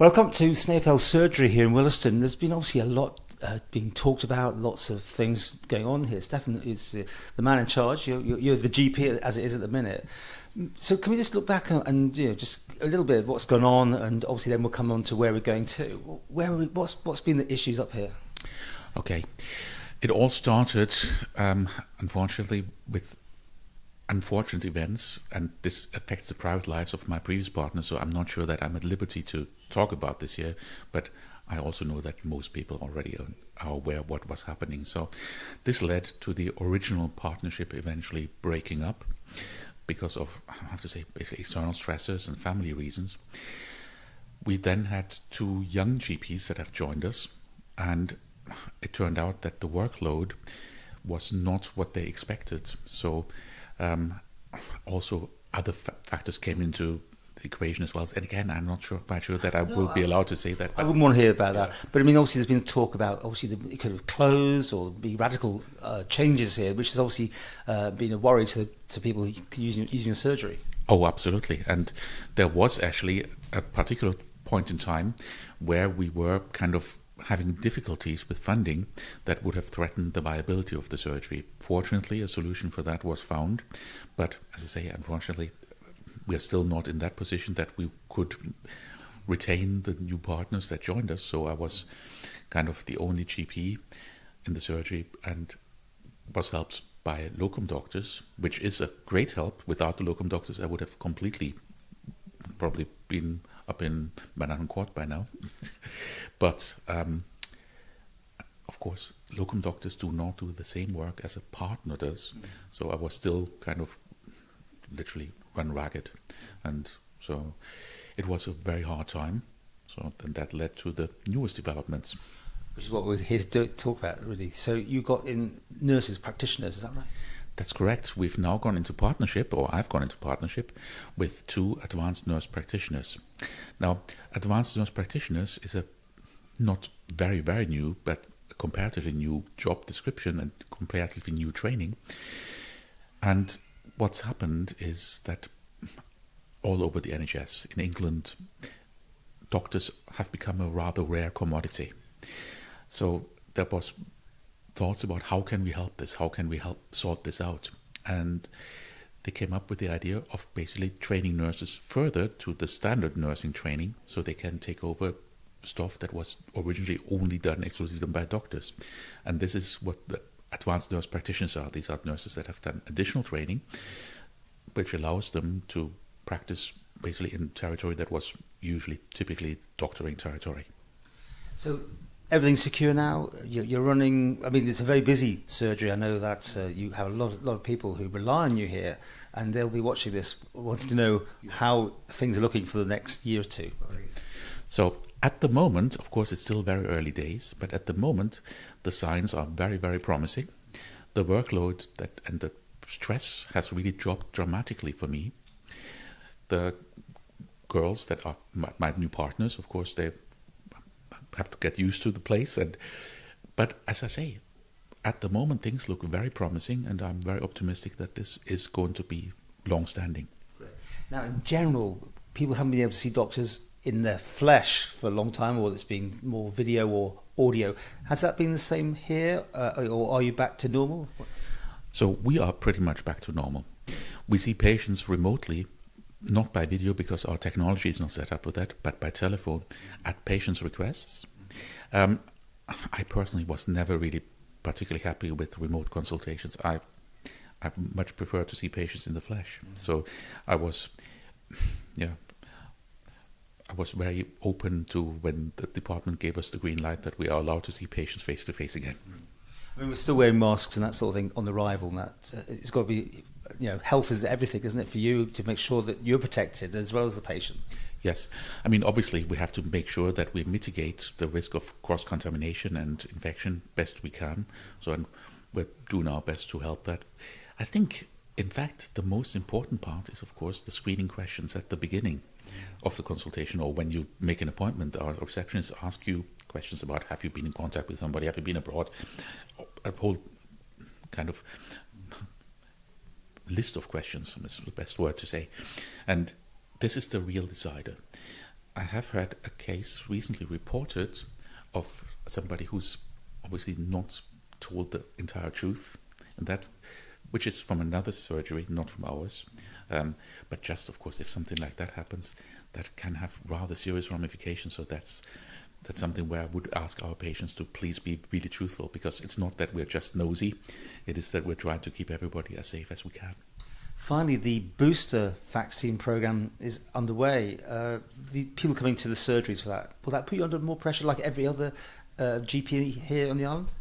Welcome to Snaefell Surgery here in Williston. There's been obviously a lot being talked about, lots of things going on here. Steffen is the man in charge. You're the GP as it is at the minute. So can we just look back and just a little bit of what's gone on, and obviously then we'll come on to where we're going to. What's been the issues up here? Okay, it all started, unfortunately, with unfortunate events, and this affects the private lives of my previous partner, so I'm not sure that I'm at liberty to talk about this here, but I also know that most people already are aware of what was happening. So this led to the original partnership eventually breaking up because of, I have to say, basically external stressors and family reasons. We then had two young GPs that have joined us, and it turned out that the workload was not what they expected. So also other factors came into the equation as well. And again, I'm not quite sure that I will be allowed to say that. I wouldn't want to hear about that. But I mean, obviously there's been talk about, obviously it could have closed or be radical changes here, which has obviously been a worry to people using a surgery. Oh, absolutely. And there was actually a particular point in time where we were kind of having difficulties with funding that would have threatened the viability of the surgery. Fortunately, a solution for that was found, but as I say, unfortunately, we are still not in that position that we could retain the new partners that joined us. So I was kind of the only GP in the surgery and was helped by locum doctors, which is a great help. Without the locum doctors, I would have completely probably been up in Anagh Coar by now. But of course, locum doctors do not do the same work as a partner does. So I was still kind of literally run ragged. And so it was a very hard time. So and that led to the newest developments. Which is what we're here to talk about, really. So you got in nurses, practitioners, is that right? That's correct. We've now gone into partnership, or I've gone into partnership, with two advanced nurse practitioners. Now, advanced nurse practitioners is a not very, very new, but a comparatively new job description and comparatively new training. And what's happened is that all over the NHS in England, doctors have become a rather rare commodity. So there was thoughts about how can we help this, how can we help sort this out, and they came up with the idea of basically training nurses further to the standard nursing training so they can take over stuff that was originally only done exclusively by doctors. And this is what the advanced nurse practitioners are. These are nurses that have done additional training which allows them to practice basically in territory that was usually typically doctoring territory. So everything's secure now. You're running. I mean, it's a very busy surgery. I know that you have a lot of people who rely on you here, and they'll be watching this, wanting to know how things are looking for the next year or two. So at the moment, of course, it's still very early days, but at the moment, the signs are very, very promising. The workload and the stress has really dropped dramatically for me. The girls that are my new partners, of course, they have to get used to the place, but as I say, at the moment things look very promising, and I'm very optimistic that this is going to be long-standing. Now, in general, people haven't been able to see doctors in their flesh for a long time, or it's been more video or audio. Has that been the same here, or are you back to normal? So we are pretty much back to normal. We see patients remotely, not by video because our technology is not set up for that, but by telephone at patients' requests. I personally was never really particularly happy with remote consultations. I much prefer to see patients in the flesh. So I was very open to when the department gave us the green light that we are allowed to see patients face to face again. I mean, we're still wearing masks and that sort of thing on arrival, and that it's got to be, health is everything, isn't it, for you to make sure that you're protected as well as the patient? Yes. I mean, obviously, we have to make sure that we mitigate the risk of cross-contamination and infection best we can. So and we're doing our best to help that. I think, in fact, the most important part is, of course, the screening questions at the beginning of the consultation, or when you make an appointment. Our receptionists ask you questions about, have you been in contact with somebody, have you been abroad, a whole kind of list of questions, that's the best word to say. And this is the real decider. I have heard a case recently reported of somebody who's obviously not told the entire truth, and that, which is from another surgery, not from ours. But just, of course, if something like that happens, that can have rather serious ramifications. So that's something where I would ask our patients to please be really truthful, because it's not that we're just nosy, it is that we're trying to keep everybody as safe as we can. Finally, the booster vaccine program is underway. The people coming to the surgeries for that, will that put you under more pressure like every other GP here on the island?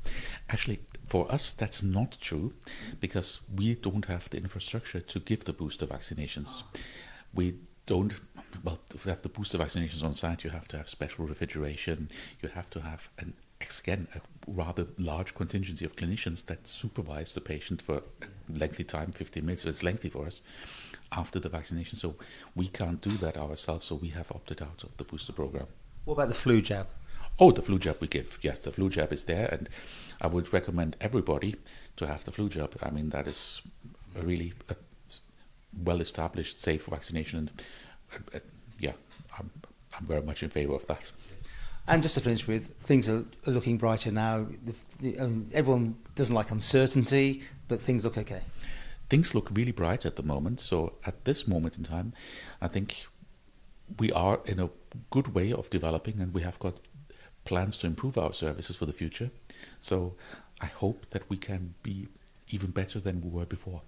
Actually, for us, that's not true, because we don't have the infrastructure to give the booster vaccinations. We don't, well, to have the booster vaccinations on site, you have to have special refrigeration, you have to have again, a rather large contingency of clinicians that supervise the patient for a lengthy time, 15 minutes, so it's lengthy for us, after the vaccination. So we can't do that ourselves, so we have opted out of the booster program. What about the flu jab? Oh, the flu jab we give. Yes, the flu jab is there, and I would recommend everybody to have the flu jab. I mean, that is a really well-established, safe vaccination, and I'm very much in favour of that. And just to finish with, things are looking brighter now. Everyone doesn't like uncertainty, but things look okay. Things look really bright at the moment. So at this moment in time, I think we are in a good way of developing, and we have got plans to improve our services for the future. So I hope that we can be even better than we were before.